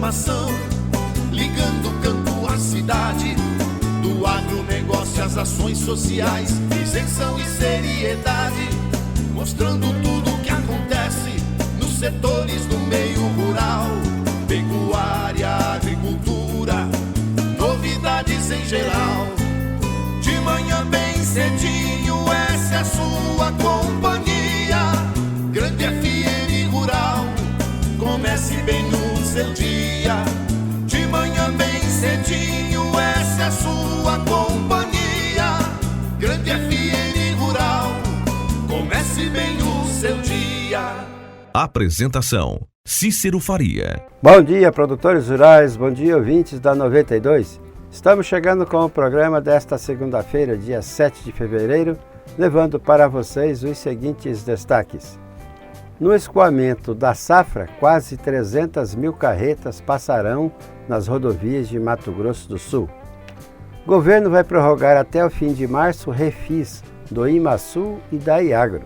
informação, ligando o campo à cidade, do agronegócio às ações sociais, isenção e seriedade, mostrando tudo o que acontece nos setores do meio rural, pecuária, agricultura, novidades em geral. De manhã bem cedinho, essa é a sua companhia, Grande FM Rural. Comece bem no seu dia, de manhã bem cedinho, essa é a sua companhia, Grande FM Rural. Comece bem o seu dia. Apresentação: Cícero Faria. Bom dia, produtores rurais, bom dia, ouvintes da 92. Estamos chegando com o programa desta segunda-feira, dia 7 de fevereiro, levando para vocês os seguintes destaques. No escoamento da safra, quase 300 mil carretas passarão nas rodovias de Mato Grosso do Sul. O governo vai prorrogar até o fim de março refis do IMASul e da Iagro.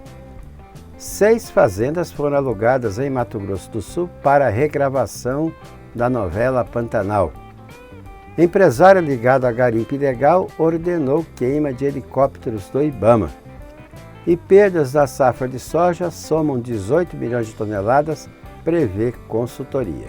6 fazendas foram alugadas em Mato Grosso do Sul para a regravação da novela Pantanal. Empresário ligado a garimpo ilegal ordenou queima de helicópteros do Ibama. E perdas da safra de soja somam 18 milhões de toneladas, prevê consultoria.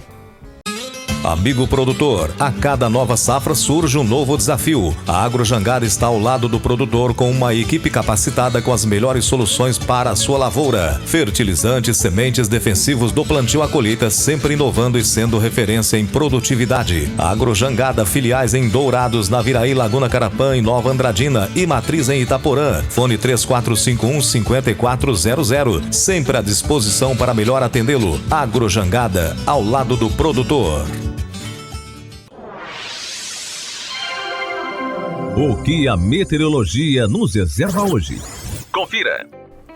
Amigo produtor, a cada nova safra surge um novo desafio. A Agrojangada está ao lado do produtor com uma equipe capacitada com as melhores soluções para a sua lavoura. Fertilizantes, sementes, defensivos do plantio à colheita, sempre inovando e sendo referência em produtividade. A Agrojangada, filiais em Dourados, Naviraí, Laguna Carapã e Nova Andradina e matriz em Itaporã. Fone 3451-5400. Sempre à disposição para melhor atendê-lo. Agrojangada, ao lado do produtor. O que a meteorologia nos reserva hoje? Confira!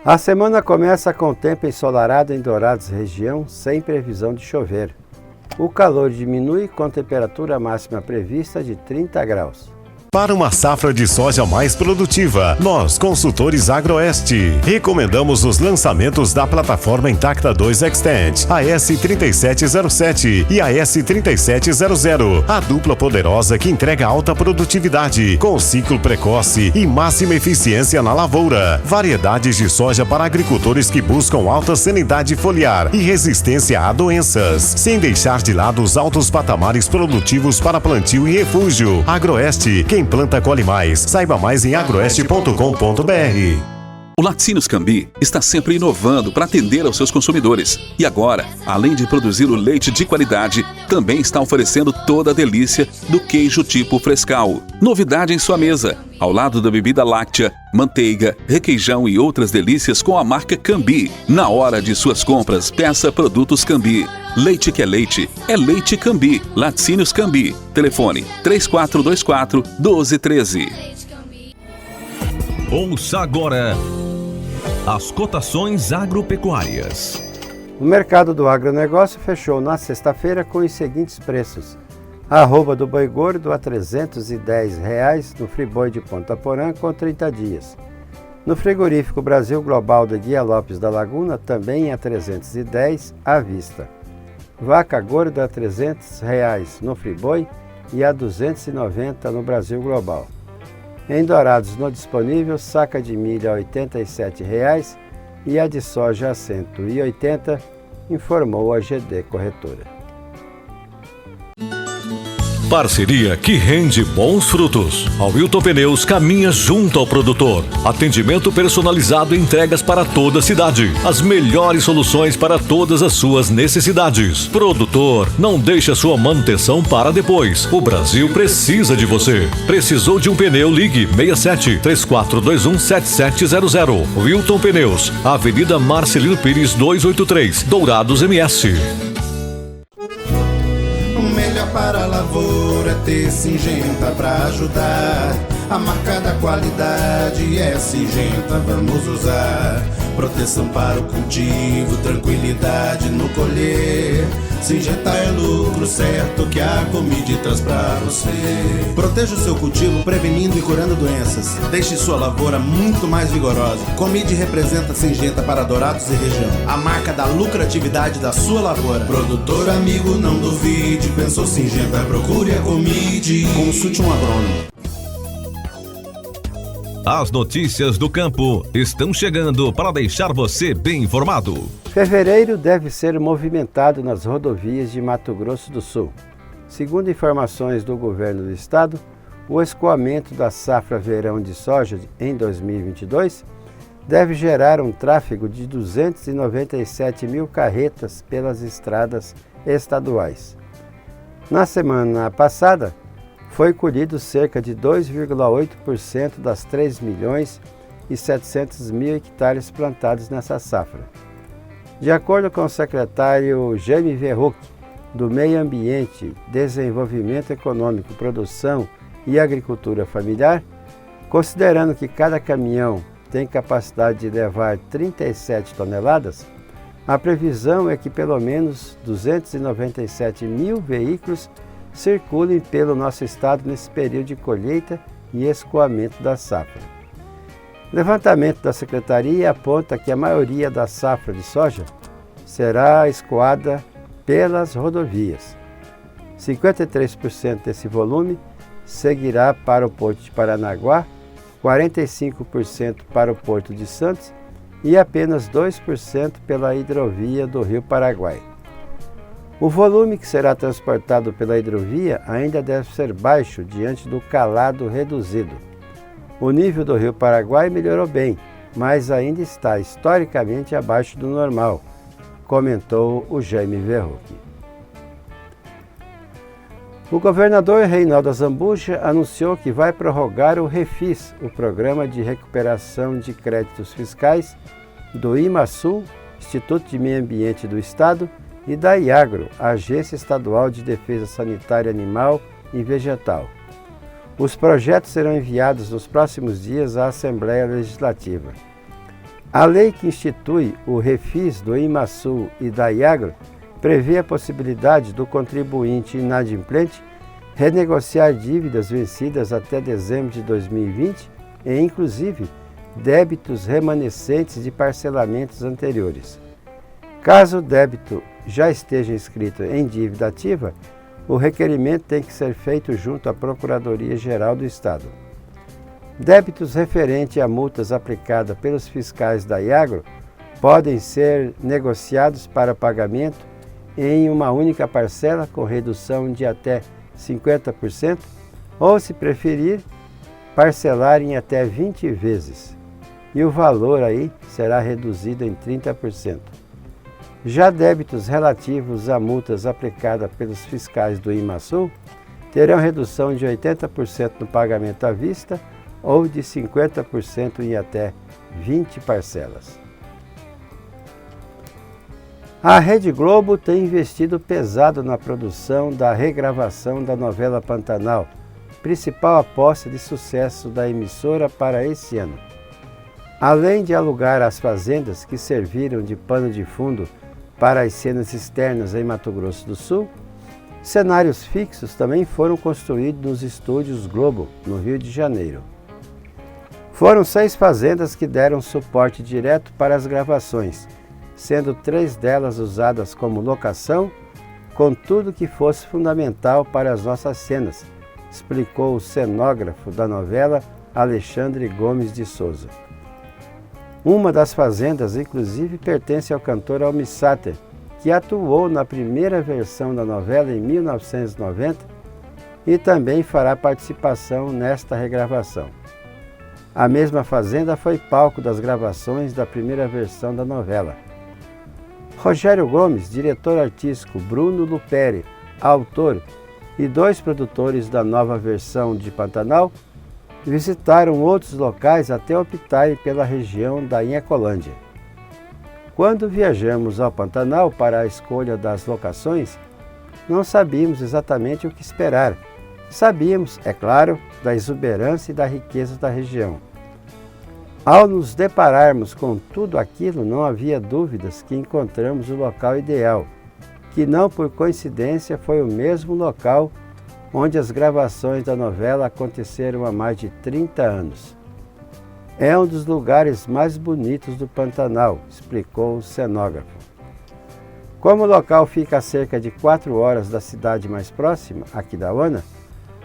A semana começa com tempo ensolarado em Dourados região, sem previsão de chover. O calor diminui com temperatura máxima prevista de 30 graus. Para uma safra de soja mais produtiva, nós, consultores Agroeste, recomendamos os lançamentos da plataforma Intacta 2 Extend, a S3707 e a S3700, a dupla poderosa que entrega alta produtividade, com ciclo precoce e máxima eficiência na lavoura. Variedades de soja para agricultores que buscam alta sanidade foliar e resistência a doenças, sem deixar de lado os altos patamares produtivos para plantio e refúgio. Agroeste, quem planta colhe mais. Saiba mais em agroeste.com.br. O Laticínios Cambi está sempre inovando para atender aos seus consumidores. E agora, além de produzir o leite de qualidade, também está oferecendo toda a delícia do queijo tipo Frescal. Novidade em sua mesa, ao lado da bebida láctea, manteiga, requeijão e outras delícias com a marca Cambi. Na hora de suas compras, peça produtos Cambi. Leite que é Leite Cambi. Laticínios Cambi. Telefone 3424-1213. Ouça agora as cotações agropecuárias. O mercado do agronegócio fechou na sexta-feira com os seguintes preços. Arroba do boi gordo a R$ 310 no Friboi de Ponta Porã com 30 dias. No frigorífico Brasil Global da Guia Lopes da Laguna também a R$ 310 à vista. Vaca gorda a R$ 300 no Friboi e a R$ 290 no Brasil Global. Em Dourados, no disponível, saca de milho a R$ 87 e a de soja a R$ 180, informou a GD Corretora. Parceria que rende bons frutos. A Wilton Pneus caminha junto ao produtor. Atendimento personalizado e entregas para toda a cidade. As melhores soluções para todas as suas necessidades. Produtor, não deixe a sua manutenção para depois. O Brasil precisa de você. Precisou de um pneu? Ligue 67 3421 7700. Wilton Pneus, Avenida Marcelino Pires 283, Dourados MS. Para a lavoura é ter Singenta pra ajudar. A marca da qualidade é Singenta, vamos usar. Proteção para o cultivo, tranquilidade no colher. Singenta é lucro certo que a Comid traz pra você. Proteja o seu cultivo prevenindo e curando doenças. Deixe sua lavoura muito mais vigorosa. Comid representa Singenta para Dourados e região, a marca da lucratividade da sua lavoura. Produtor amigo, não duvide, pensou Singenta, procure a Comid. Consulte um agrônomo. As notícias do campo estão chegando para deixar você bem informado. Fevereiro deve ser movimentado nas rodovias de Mato Grosso do Sul. Segundo informações do governo do estado, o escoamento da safra verão de soja em 2022 deve gerar um tráfego de 297 mil carretas pelas estradas estaduais. Na semana passada, foi colhido cerca de 2,8% das 3 milhões e 700 mil hectares plantados nessa safra. De acordo com o secretário Jaime Verruc, do Meio Ambiente, Desenvolvimento Econômico, Produção e Agricultura Familiar, considerando que cada caminhão tem capacidade de levar 37 toneladas, a previsão é que pelo menos 297 mil veículos circulem pelo nosso estado nesse período de colheita e escoamento da safra. O levantamento da Secretaria aponta que a maioria da safra de soja será escoada pelas rodovias. 53% desse volume seguirá para o Porto de Paranaguá, 45% para o Porto de Santos e apenas 2% pela hidrovia do Rio Paraguai. O volume que será transportado pela hidrovia ainda deve ser baixo diante do calado reduzido. O nível do Rio Paraguai melhorou bem, mas ainda está historicamente abaixo do normal, comentou o Jaime Verruc. O governador Reinaldo Azambuja anunciou que vai prorrogar o REFIS, o Programa de Recuperação de Créditos Fiscais do IMASUL, Instituto de Meio Ambiente do Estado, e da IAGRO, a Agência Estadual de Defesa Sanitária Animal e Vegetal. Os projetos serão enviados nos próximos dias à Assembleia Legislativa. A lei que institui o REFIS do IMASUL e da IAGRO prevê a possibilidade do contribuinte inadimplente renegociar dívidas vencidas até dezembro de 2020 e, inclusive, débitos remanescentes de parcelamentos anteriores. Caso o débito já esteja inscrito em dívida ativa, o requerimento tem que ser feito junto à Procuradoria-Geral do Estado. Débitos referentes a multas aplicadas pelos fiscais da IAGRO podem ser negociados para pagamento em uma única parcela com redução de até 50% ou, se preferir, parcelar em até 20 vezes. E o valor aí será reduzido em 30%. Já débitos relativos a multas aplicadas pelos fiscais do IMASUL terão redução de 80% no pagamento à vista ou de 50% em até 20 parcelas. A Rede Globo tem investido pesado na produção da regravação da novela Pantanal, principal aposta de sucesso da emissora para esse ano. Além de alugar as fazendas que serviram de pano de fundo para as cenas externas em Mato Grosso do Sul, cenários fixos também foram construídos nos estúdios Globo, no Rio de Janeiro. Foram 6 fazendas que deram suporte direto para as gravações, sendo 3 delas usadas como locação, com tudo que fosse fundamental para as nossas cenas, explicou o cenógrafo da novela Alexandre Gomes de Souza. Uma das fazendas, inclusive, pertence ao cantor Almir Sater, que atuou na primeira versão da novela em 1990 e também fará participação nesta regravação. A mesma fazenda foi palco das gravações da primeira versão da novela. Rogério Gomes, diretor artístico, Bruno Luperi, autor, e 2 produtores da nova versão de Pantanal visitaram outros locais até optarem pela região da Inhacolândia. Quando viajamos ao Pantanal para a escolha das locações, não sabíamos exatamente o que esperar. Sabíamos, é claro, da exuberância e da riqueza da região. Ao nos depararmos com tudo aquilo, não havia dúvidas que encontramos o local ideal, que não por coincidência foi o mesmo local onde as gravações da novela aconteceram há mais de 30 anos. É um dos lugares mais bonitos do Pantanal, explicou o cenógrafo. Como o local fica a cerca de 4 horas da cidade mais próxima, Aquidauana,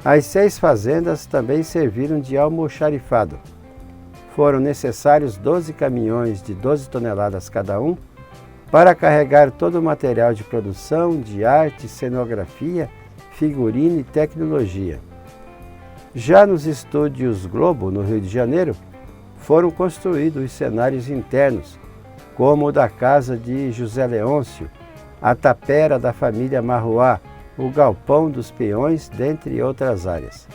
as 6 fazendas também serviram de almoxarifado. Foram necessários 12 caminhões de 12 toneladas cada um para carregar todo o material de produção, de arte, cenografia, figurino e tecnologia. Já nos estúdios Globo, no Rio de Janeiro, foram construídos os cenários internos, como o da casa de José Leôncio, a tapera da família Marruá, o galpão dos peões, dentre outras áreas.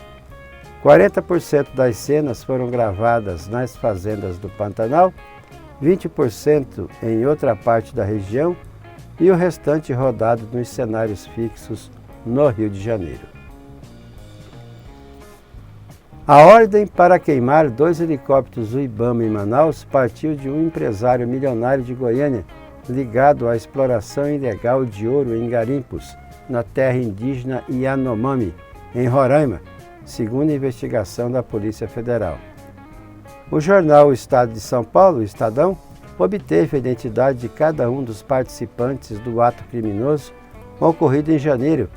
40% das cenas foram gravadas nas fazendas do Pantanal, 20% em outra parte da região e o restante rodado nos cenários fixos no Rio de Janeiro. A ordem para queimar 2 helicópteros do IBAMA em Manaus partiu de um empresário milionário de Goiânia ligado à exploração ilegal de ouro em garimpos, na terra indígena Yanomami, em Roraima, segundo a investigação da Polícia Federal. O jornal O Estado de São Paulo, o Estadão, obteve a identidade de cada um dos participantes do ato criminoso ocorrido em janeiro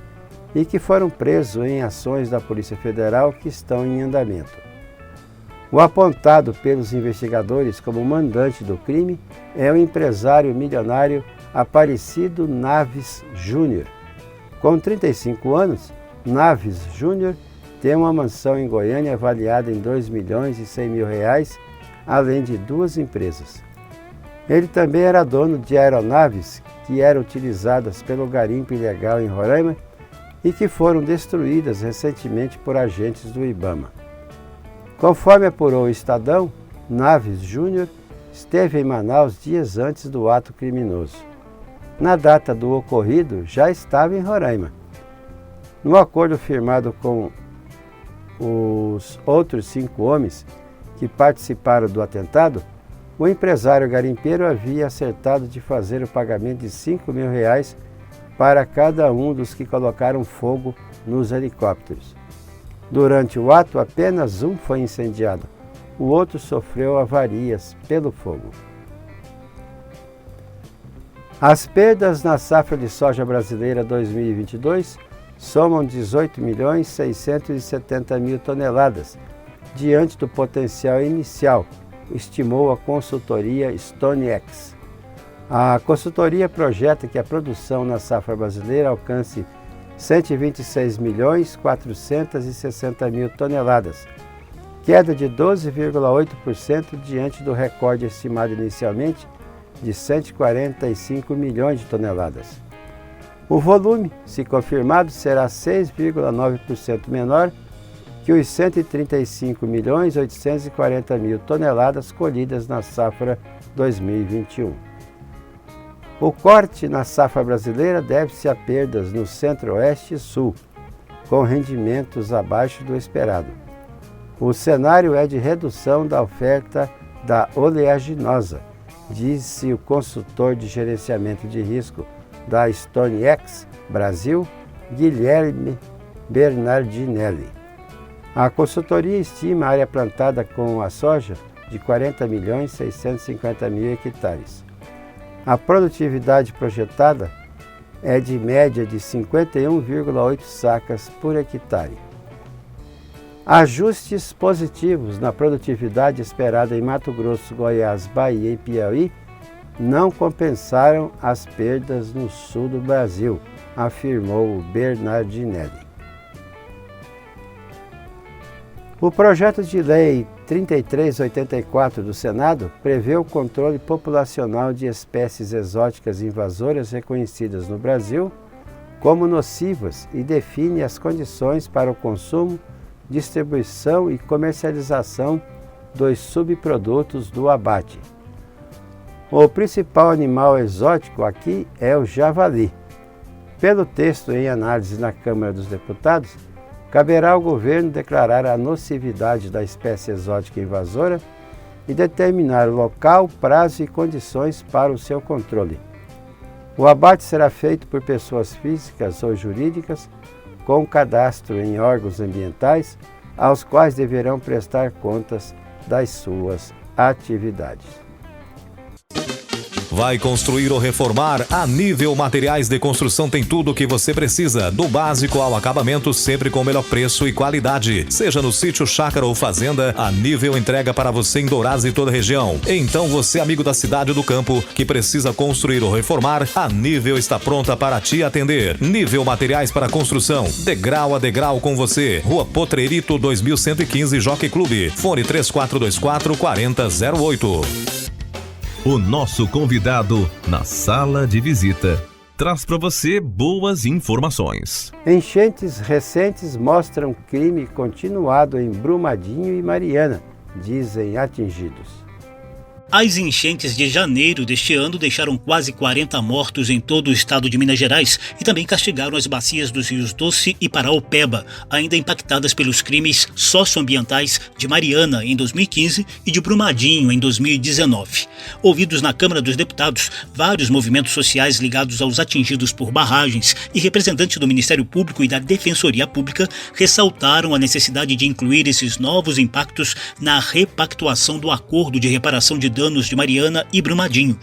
e que foram presos em ações da Polícia Federal que estão em andamento. O apontado pelos investigadores como mandante do crime é o empresário milionário Aparecido Naves Júnior. Com 35 anos, Naves Júnior tem uma mansão em Goiânia avaliada em R$2.100.000, além de 2 empresas. Ele também era dono de aeronaves que eram utilizadas pelo garimpo ilegal em Roraima e que foram destruídas recentemente por agentes do IBAMA. Conforme apurou o Estadão, Naves Júnior esteve em Manaus dias antes do ato criminoso. Na data do ocorrido, já estava em Roraima. No acordo firmado com os outros 5 homens que participaram do atentado, o empresário garimpeiro havia acertado de fazer o pagamento de R$5.000 para cada um dos que colocaram fogo nos helicópteros. Durante o ato, apenas um foi incendiado, o outro sofreu avarias pelo fogo. As perdas na safra de soja brasileira 2022 somam 18.670.000 toneladas, diante do potencial inicial, estimou a consultoria StoneX. A consultoria projeta que a produção na safra brasileira alcance 126.460.000 toneladas, queda de 12,8% diante do recorde estimado inicialmente de 145 milhões de toneladas. O volume, se confirmado, será 6,9% menor que os 135.840.000 toneladas colhidas na safra 2021. O corte na safra brasileira deve-se a perdas no Centro-Oeste e Sul, com rendimentos abaixo do esperado. O cenário é de redução da oferta da oleaginosa, disse o consultor de gerenciamento de risco da StoneX Brasil, Guilherme Bernardinelli. A consultoria estima a área plantada com a soja de 40.650.000 hectares. A produtividade projetada é de média de 51,8 sacas por hectare. Ajustes positivos na produtividade esperada em Mato Grosso, Goiás, Bahia e Piauí não compensaram as perdas no sul do Brasil, afirmou Bernardinelli. O projeto de lei 3384 do Senado prevê o controle populacional de espécies exóticas invasoras reconhecidas no Brasil como nocivas e define as condições para o consumo, distribuição e comercialização dos subprodutos do abate. O principal animal exótico aqui é o javali. Pelo texto em análise na Câmara dos Deputados, caberá ao governo declarar a nocividade da espécie exótica invasora e determinar o local, prazo e condições para o seu controle. O abate será feito por pessoas físicas ou jurídicas com cadastro em órgãos ambientais, aos quais deverão prestar contas das suas atividades. Vai construir ou reformar? A Nível Materiais de Construção tem tudo o que você precisa, do básico ao acabamento, sempre com o melhor preço e qualidade. Seja no sítio, chácara ou fazenda, a Nível entrega para você em Dourados e toda a região. Então você, amigo da cidade ou do campo, que precisa construir ou reformar, a Nível está pronta para te atender. Nível Materiais para Construção, degrau a degrau com você. Rua Potrerito 2115, Jockey Clube. Fone 3424-4008. O nosso convidado na sala de visita traz para você boas informações. Enchentes recentes mostram crime continuado em Brumadinho e Mariana, dizem atingidos. As enchentes de janeiro deste ano deixaram quase 40 mortos em todo o estado de Minas Gerais e também castigaram as bacias dos rios Doce e Paraopeba, ainda impactadas pelos crimes socioambientais de Mariana em 2015 e de Brumadinho em 2019. Ouvidos na Câmara dos Deputados, vários movimentos sociais ligados aos atingidos por barragens e representantes do Ministério Público e da Defensoria Pública ressaltaram a necessidade de incluir esses novos impactos na repactuação do acordo de reparação de danos de Mariana e Brumadinho.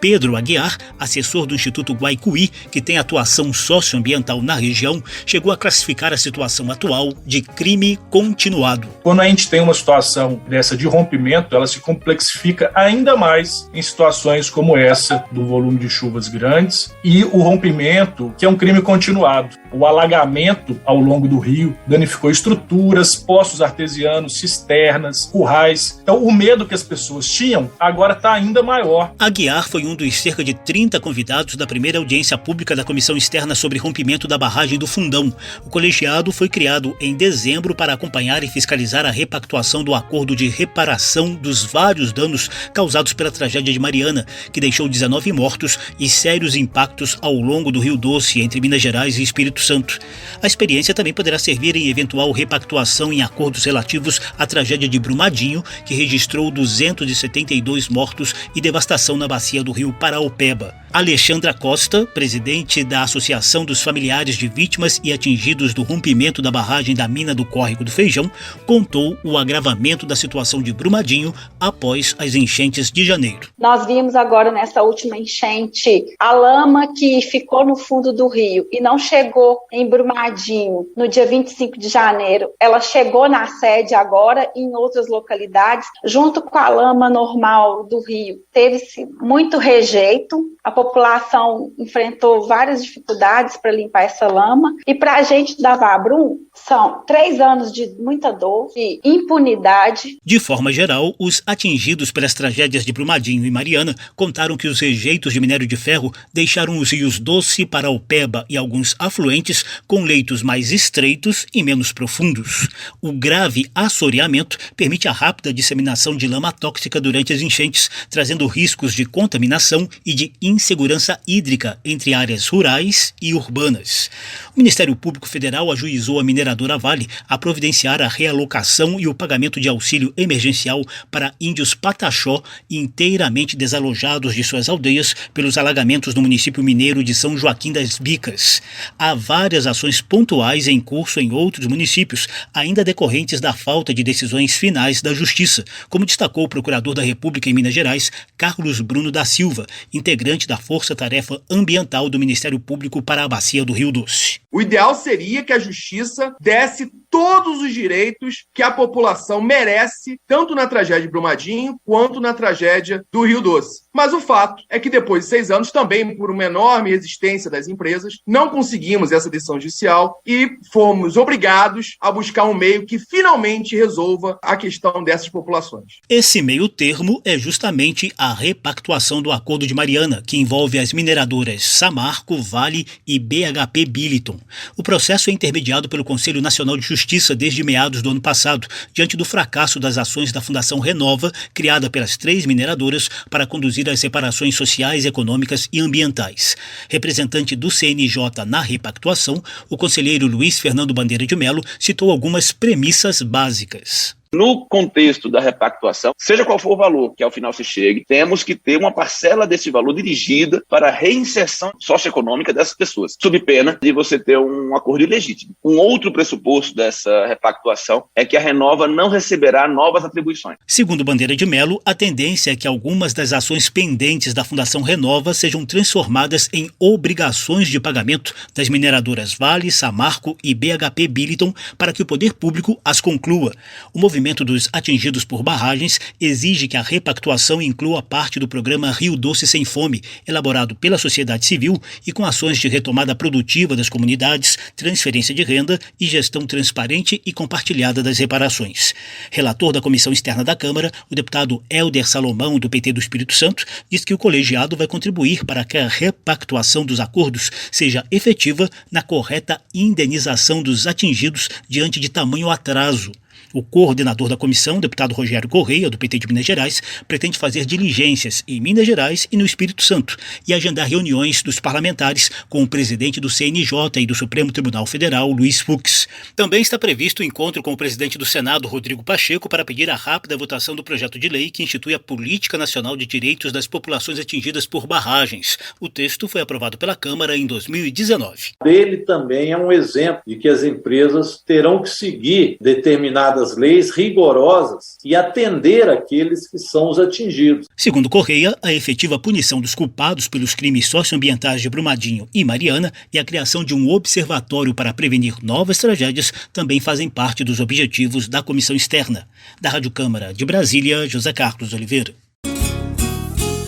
Pedro Aguiar, assessor do Instituto Guaicuí, que tem atuação socioambiental na região, chegou a classificar a situação atual de crime continuado. Quando a gente tem uma situação dessa de rompimento, ela se complexifica ainda mais em situações como essa, do volume de chuvas grandes, e o rompimento, que é um crime continuado. O alagamento ao longo do rio danificou estruturas, poços artesianos, cisternas, currais. Então, o medo que as pessoas tinham agora está ainda maior. Aguiar foi um dos cerca de 30 convidados da primeira audiência pública da Comissão Externa sobre rompimento da barragem do Fundão. O colegiado foi criado em dezembro para acompanhar e fiscalizar a repactuação do acordo de reparação dos vários danos causados pela tragédia de Mariana, que deixou 19 mortos e sérios impactos ao longo do Rio Doce, entre Minas Gerais e Espírito Santo. A experiência também poderá servir em eventual repactuação em acordos relativos à tragédia de Brumadinho, que registrou 272 mortos e devastação na bacia do rio Paraopeba. Alexandra Costa, presidente da Associação dos Familiares de Vítimas e Atingidos do Rompimento da Barragem da Mina do Córrego do Feijão, contou o agravamento da situação de Brumadinho após as enchentes de janeiro. Nós vimos agora nessa última enchente a lama que ficou no fundo do rio e não chegou em Brumadinho no dia 25 de janeiro. Ela chegou na sede agora e em outras localidades, junto com a lama normal do rio. Teve-se muito rejeito, a população enfrentou várias dificuldades para limpar essa lama e para a gente da Vabrum são 3 anos de muita dor e impunidade. De forma geral, os atingidos pelas tragédias de Brumadinho e Mariana contaram que os rejeitos de minério de ferro deixaram os rios Doce, Paraopeba e alguns afluentes com leitos mais estreitos e menos profundos. O grave assoreamento permite a rápida disseminação de lama tóxica durante as enchentes, trazendo riscos de contaminação e de insegurança hídrica entre áreas rurais e urbanas. O Ministério Público Federal ajuizou a mineradora Vale a providenciar a realocação e o pagamento de auxílio emergencial para índios Pataxó inteiramente desalojados de suas aldeias pelos alagamentos no município mineiro de São Joaquim das Bicas. Há várias ações pontuais em curso em outros municípios, ainda decorrentes da falta de decisões finais da Justiça, como destacou o procurador da República em Minas Gerais, Carlos Bruno da Silva, integrante da Força Tarefa Ambiental do Ministério Público para a Bacia do Rio Doce. O ideal seria que a Justiça desse todos os direitos que a população merece, tanto na tragédia de Brumadinho quanto na tragédia do Rio Doce. Mas o fato é que depois de 6 anos, também por uma enorme resistência das empresas, não conseguimos essa decisão judicial e fomos obrigados a buscar um meio que finalmente resolva a questão dessas populações. Esse meio termo é justamente a repactuação do Acordo de Mariana, que envolve as mineradoras Samarco, Vale e BHP Billiton. O processo é intermediado pelo Conselho Nacional de Justiça desde meados do ano passado, diante do fracasso das ações da Fundação Renova, criada pelas 3 mineradoras para conduzir as reparações sociais, econômicas e ambientais. Representante do CNJ na repactuação, o conselheiro Luiz Fernando Bandeira de Mello citou algumas premissas básicas. No contexto da repactuação, seja qual for o valor que ao final se chegue, temos que ter uma parcela desse valor dirigida para a reinserção socioeconômica dessas pessoas, sob pena de você ter um acordo ilegítimo. Um outro pressuposto dessa repactuação é que a Renova não receberá novas atribuições. Segundo Bandeira de Mello, a tendência é que algumas das ações pendentes da Fundação Renova sejam transformadas em obrigações de pagamento das mineradoras Vale, Samarco e BHP Billiton para que o poder público as conclua. O movimento dos atingidos por barragens exige que a repactuação inclua parte do programa Rio Doce Sem Fome, elaborado pela sociedade civil e com ações de retomada produtiva das comunidades, transferência de renda e gestão transparente e compartilhada das reparações. Relator da Comissão Externa da Câmara, o deputado Hélder Salomão, do PT do Espírito Santo, diz que o colegiado vai contribuir para que a repactuação dos acordos seja efetiva na correta indenização dos atingidos diante de tamanho atraso. O coordenador da comissão, deputado Rogério Correia, do PT de Minas Gerais, pretende fazer diligências em Minas Gerais e no Espírito Santo e agendar reuniões dos parlamentares com o presidente do CNJ e do Supremo Tribunal Federal, Luiz Fux. Também está previsto o encontro com o presidente do Senado, Rodrigo Pacheco, para pedir a rápida votação do projeto de lei que institui a Política Nacional de Direitos das Populações Atingidas por Barragens. O texto foi aprovado pela Câmara em 2019. Ele também é um exemplo de que as empresas terão que seguir determinadas leis rigorosas e atender aqueles que são os atingidos. Segundo Correia, a efetiva punição dos culpados pelos crimes socioambientais de Brumadinho e Mariana e a criação de um observatório para prevenir novas tragédias também fazem parte dos objetivos da comissão externa. Da Rádio Câmara de Brasília, José Carlos Oliveira.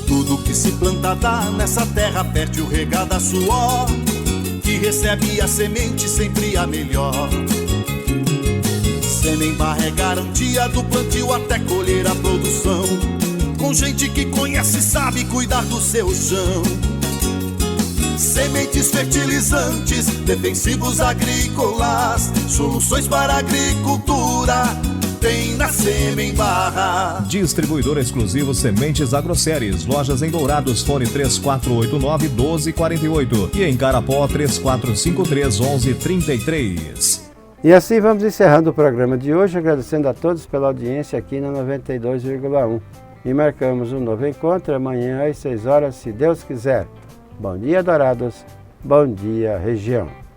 Tudo que se planta dá nessa terra, perde o regado a suor, que recebe a semente sempre a melhor. Semembarra é garantia do plantio até colher a produção, com gente que conhece e sabe cuidar do seu chão. Sementes fertilizantes, defensivos agrícolas, soluções para a agricultura tem na Semembarra. Distribuidor exclusivo Sementes Agroceres. Lojas em Dourados, fone 3489-1248 e em Carapó 3453-1133. E assim vamos encerrando o programa de hoje, agradecendo a todos pela audiência aqui na 92,1. E marcamos um novo encontro amanhã às 6 horas, se Deus quiser. Bom dia, Dourados. Bom dia, região.